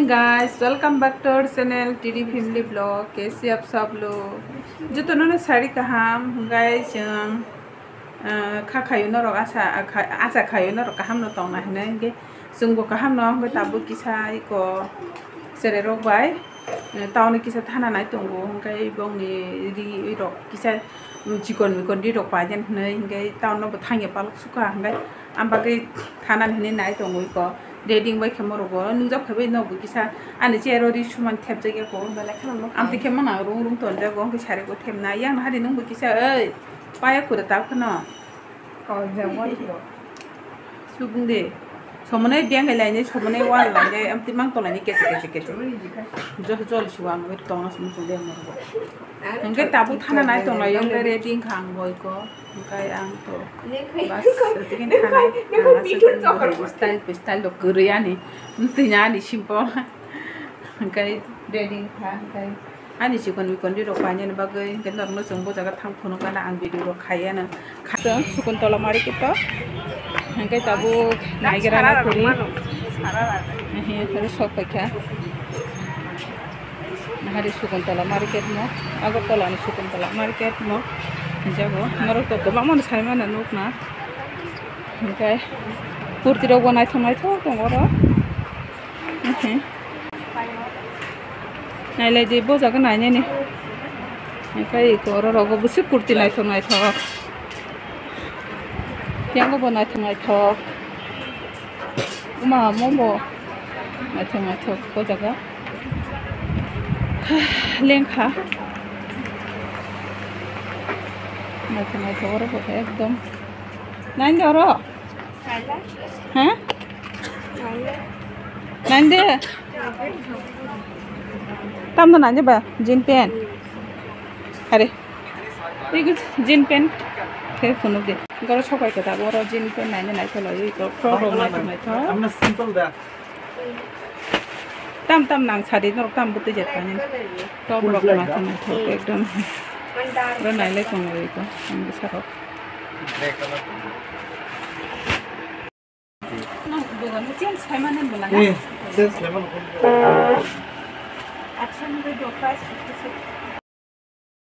Guys, welcome back to our channel TD family blog. कैसे आप सब लोग जो तो साड़ी कहाम गाइस खाखायो न रक आसा खायो न रक कहाम न तंग ना हने जोंबो कहाम न हम ताबो किसा इको सेरे रक बाय टाउन किसा थाना नाय तंगो हंगाय बंनि रि रक किसा चिकन मिकन रि रक बायन हने हंगाय टाउन न थांगे पालक सुका हंगाय आमबागे थाना हने नाय तंगो इको रेडिंग बाय खेमरगो नुजा फैबाय नगो किसा आने चेरो रि सुमान थेब जायगा को होनबालाय खालामनो आमते खेमना रुं रुं तन जागो हंगाय सारे को थेबना यां हारि नंबो किसा ओय पाया कुरा ताखनो सुबुंदे समने बेंगाय लायने समने वाल लायने आमते मांग तलायने केचे जो जल सुवा आं वेट तंगना सम दे मरगो हंगाय ताबो थाना नाय तंलाय हंगाय रेडिंग खां बयको हंगाय आं तो बस तिकिन थानाय स्टाइल दो गोरैयानि तैनानि सिम्पल हंगाय रेडिंग खा हंगाय आनि चिकन मिकन रि रक बायने बागै हंगाय नरनो जोंबो जागा थांफोनो गाना आं भिडिअ खायानो खाजों सुकुन्तला मार्केट हंगाय ताबो नायगेरा ना करि हे थोर सफायखा हारि सुकुन्तला मार्केट म आगरतला नि सुकुन्तला मार्केट म जागो नरक तो गोबां मन सायमाना नुकना हंगाय कुर्ति रक नायथाव दङ र नायलाय जेबो जागोन नायनायनि हंगाय इको रगो बुसि कुर्ति नायथाव यांगो नायथाव उमा ममो नायथाव को जागा लेंखा नायथाव र एकदम नाइन र हाँ नाइन दे तम तो नाइन बा जीन पेन अरे जीन पेन थे फुनु दे गर सबाय को दाबो र जीन पेन नाइन इको फ्रक नायथाव आमना सिंपल दा तम नांग साड़ी नरक तम बुते जेतपानि टप रक नायथाव एकदम र नायलाय तंगो इको आंबो साराव दोगानो चेन्ज खायमाने बोला ना चेन्ज खायमान अच्छा मुझे दो प्राइस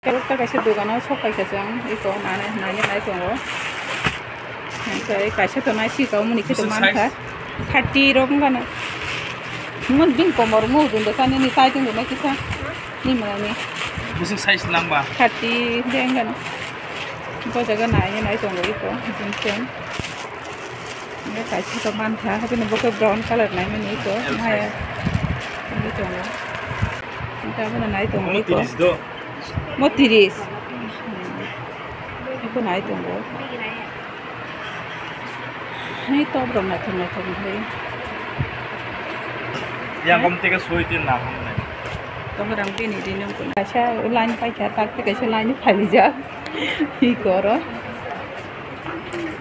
केरता कैसे दोगानो सफायखोजों इको नाय दंगो ओमफ्राय कैसे तो नाय सिगाव मुनिखे तो मानखा 30 रकम गानो मन बिन कमर मु दुंदो साने नि साइड दुंदो किसा नि माने बुसिं साइज नांबा 30 देंगन को जगह नाय दंगो इको जिनसेन ini kasih teman saya tapi nembok ke brown color naik mana itu Maya ini dong kita mana naik dong itu mau tiris itu naik dong ini top dong naik ini yang kamu tiga suitin lah kamu orang ini di nunggu saya lain pakai tapi kasih lain pakai aja ikoro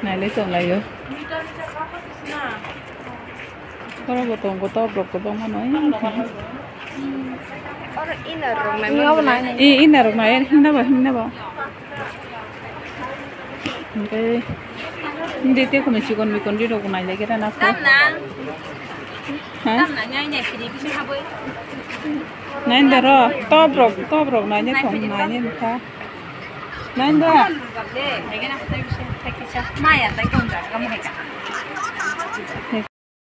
naik dong lah yo kalau botong brok botong mana ini? Orang inner rumah ini hina bah. Okay, ini dia kau mesti kon mikon di rok naik lagi kan aku. Hah? Naik daro, top brok naiknya thong naiknya muka. Naik dah. Maya, tak kau enggak, kamu hebat.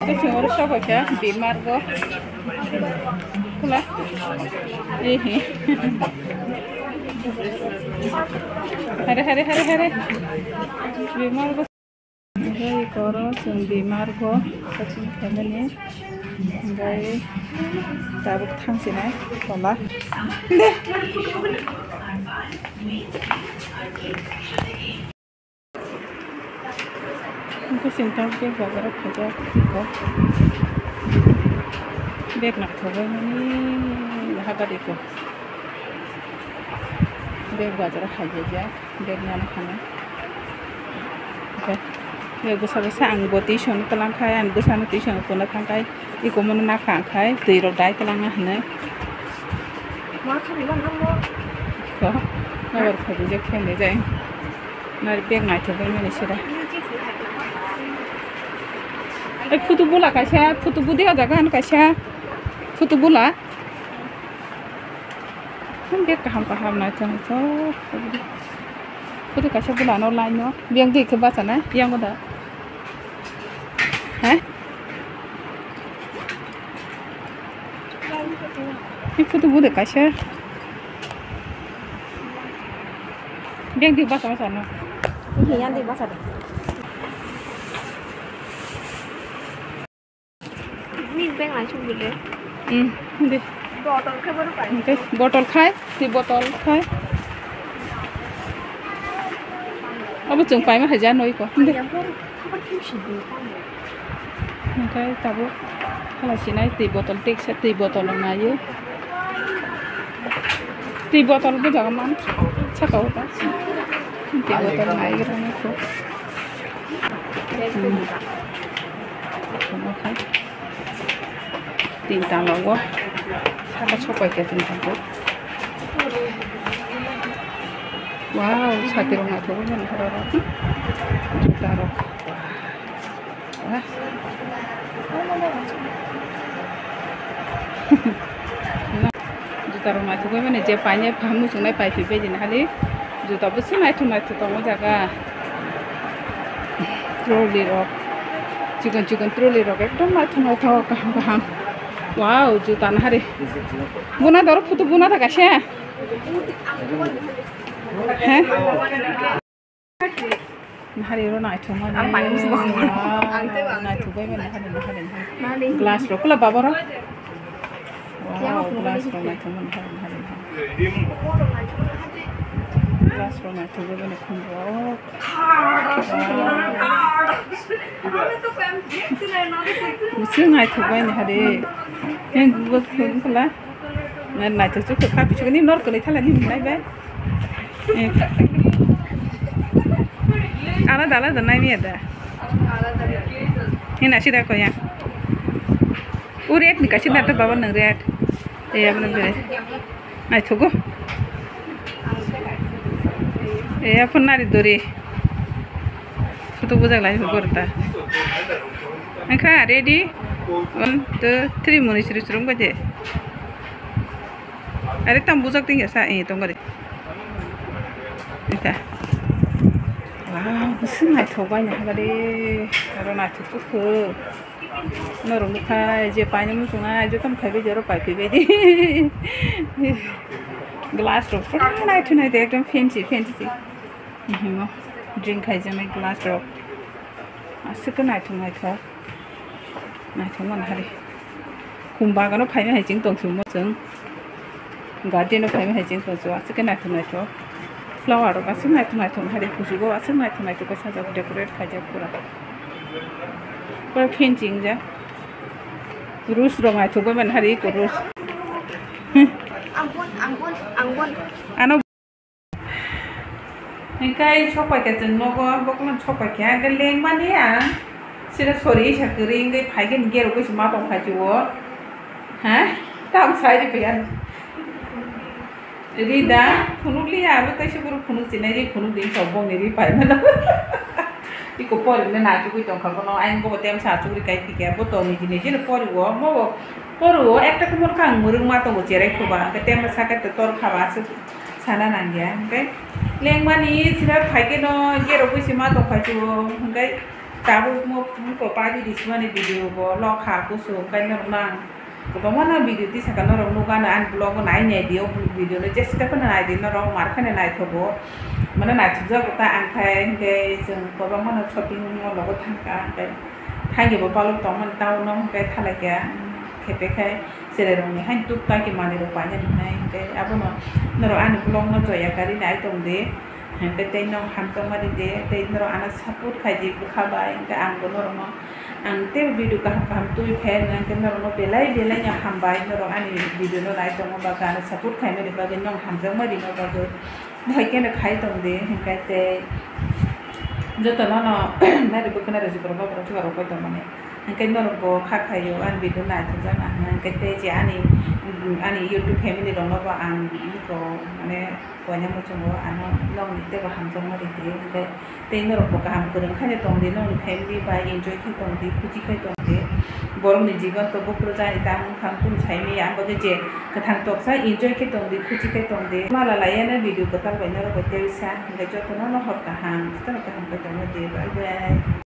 Itu orang siapa ya? Bimar go, pula, hari, Bimar go. Ini koro sing Bimar go, kacang family, ini tabuk thang sini, pula, deh. Aku sintar ke bagar kerja ko beg nak thoba ni haga deko beg bagar haje ja beg nyana khana beg besar sang boti son talang khai an besar ti son ko na thang kai iko mon na khang khai tui ro dai talang hne ma khani ban mo ko na bar khabi je khene jai na beg ngai thoba ni sira Futu bola kasih, futu budi aja kan kasih. Foto bola. Không biết kaham này cho foto cả sao bola nó online nó. Biang đi ke basa na, yang có đó. Hả? Cái foto bola cả sao? Biang đi basa nó. Cái gì đi basa được. Mình bên lại chung được đấy. Đi. Bottle khai bớt phải. Okay, bottle khai, thì bottle khai. Apa chừng phải mà thời gian nói có. Đi. Okay, tahu. Kalau sini tea bottle tek set tea bottle yang aja. Tea bottle itu jangan mana. Cakap apa? Tea bottle aja kita ni tu. Okay. Tintang lawa. Saya coba ke tintang tu. Wow, satu rumah tu pun ada orang. Taruh. Wah. Juta rumah tu pun je panjang kamu sungai pai pipe je nak juta besar naik tu tamu jaga. Trolley rock. Chicken trolley rock. Ekdom naik tu kaham. Wow, juta nak hari. Buna dorok foto buna tak kasih? Heh? Hari ro naik tu mana? Naik tu pun hari. Glass rock lah bapa rock. Wow, glass rock naik tu mana hari. Glass rock naik tu pun rock. Mesti naik tu pun hari. Yang gua tu lah. Naik tu cukup kah? Cukup ni nor kalau thalah ni naik ber. Ala dah naik ni ada. Ini nasi dah kau ya. Uret ni kasih dah tu bawa nang ret. Apa nak naik tu go. Apa nak duri? Foto bujang lagi berkorta. Angka ready? 1, 2, 3 muni suruh baca. Ada tam bujang tinggal sah ini tunggu deh. Kita. Wow, besar naik tu banyak kali. Kalau naik tu tu. Norong muka je panjang muka je tam khabe jero pai pibe di. Glass rock. Naik tu naik tu ekdom fancy. Drink aja naik glass rock. Asik naik tu. Naik tu mana hari. Kumba kan pai mai jing tong semua jeng. Garden pai mai jing tong semua. Asik naik tu. Flower asik naik tu hari kusugo asik naik tu kau saja decorate aja pura. Pura painting je. Rus dong naik tu pun mana hari kurus. Anggun. Ano? Engkai coba kita nogo, bukan coba kita geleng mana ya? Sila sorry saya kering engkai pagi ni geru semua tong kajuo. Hah? Tahu saya dia. Jadi dah, punuk lihat, betul sih baru punuk sini jadi punuk di sobong ni pai mana. Iko pori ni nak cuci tong kalau no, aing bawa tem satu di kai tiga, betul ni jenis ni pori gua, mau pori gua, ekta kumur kang murung mata gua cerai kuba, ketem masakan tetor kawas sana nangya, okay? Leng mani sila pagi no, geru semua tong kajuo, okay? Tahu mau padi di semua ni video gua, lok aku so, kai nang. Kalau mana video ti sekarang orang nukan an blog naik ni dia video ni just kita pun naik dia orang market naik tu bo, mana naik tu juga kita angkai ke, kalau mana shopping mall lagu thangka ke, thangki bo palu toman tahu nom ke thalai ke, kepekai sererong ni, hanya tu tak ke mana rupanya ni ke, apa no, orang an blog no joya kari naik tu deh, ke tenong hamka mari deh, tenong anak support kaji bukabai ke anggo orang ang te video kaham tu fan ang kenal no belai yang hambai no ani video no naik tong bagan support khai me bagan nong hamjang mari no bagan bhai ke na khai tong de hingkai te joto no na de bukana re jibro ba bro charo ko to mane hingkai no bo kha khayo an video naik tong jana hingkai te je ani YouTube family ro no ba ang ko mane banyak macam ano nong ni te ba hamjang mari de hingkai te no ro bo kaham kurang khai tong de no family ba enjoy khai tong de kuji khai tong de borok ni jiban to bukro jani tam kham kun sai mi am bage je kathang tok sa enjoy ke tong di khuchi ke tong di mala la yana video ko tal bai na ro ko te sa ngai jo to no hot ka hang sta ka hang ka tong de bye bye